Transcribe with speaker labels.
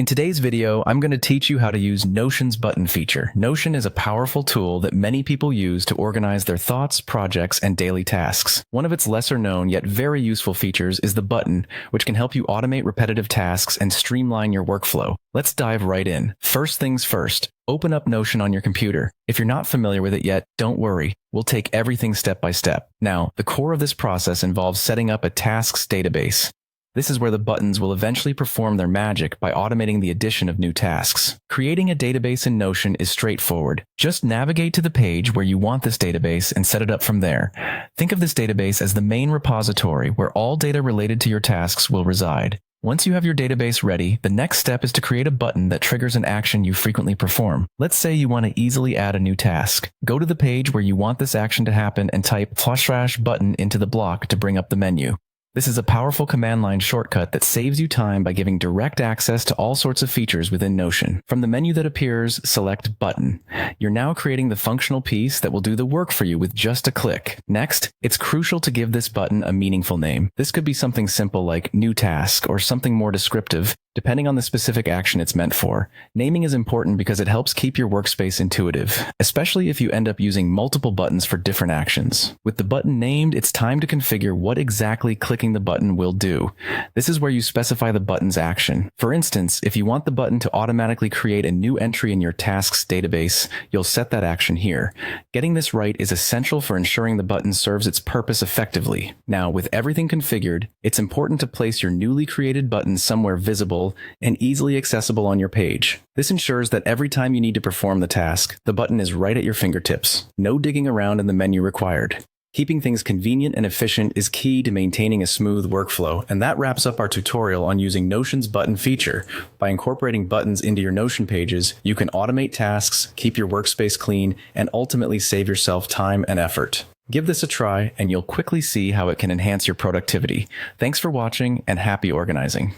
Speaker 1: In today's video, I'm going to teach you how to use Notion's button feature. Notion is a powerful tool that many people use to organize their thoughts, projects, and daily tasks. One of its lesser known yet very useful features is the button, which can help you automate repetitive tasks and streamline your workflow. Let's dive right in. First things first, open up Notion on your computer. If you're not familiar with it yet, don't worry. We'll take everything step by step. Now, the core of this process involves setting up a tasks database. This is where the buttons will eventually perform their magic by automating the addition of new tasks. Creating a database in Notion is straightforward. Just navigate to the page where you want this database and set it up from there. Think of this database as the main repository where all data related to your tasks will reside. Once you have your database ready, the next step is to create a button that triggers an action you frequently perform. Let's say you want to easily add a new task. Go to the page where you want this action to happen and type /button into the block to bring up the menu. This is a powerful command line shortcut that saves you time by giving direct access to all sorts of features within Notion. From the menu that appears, select Button. You're now creating the functional piece that will do the work for you with just a click. Next, it's crucial to give this button a meaningful name. This could be something simple like New Task or something more descriptive, depending on the specific action it's meant for. Naming is important because it helps keep your workspace intuitive, especially if you end up using multiple buttons for different actions. With the button named, it's time to configure what exactly clicking the button will do. This is where you specify the button's action. For instance, if you want the button to automatically create a new entry in your tasks database, you'll set that action here. Getting this right is essential for ensuring the button serves its purpose effectively. Now, with everything configured, it's important to place your newly created button somewhere visible and easily accessible on your page. This ensures that every time you need to perform the task, the button is right at your fingertips. No digging around in the menu required. Keeping things convenient and efficient is key to maintaining a smooth workflow, and that wraps up our tutorial on using Notion's button feature. By incorporating buttons into your Notion pages, you can automate tasks, keep your workspace clean, and ultimately save yourself time and effort. Give this a try, and you'll quickly see how it can enhance your productivity. Thanks for watching, and happy organizing.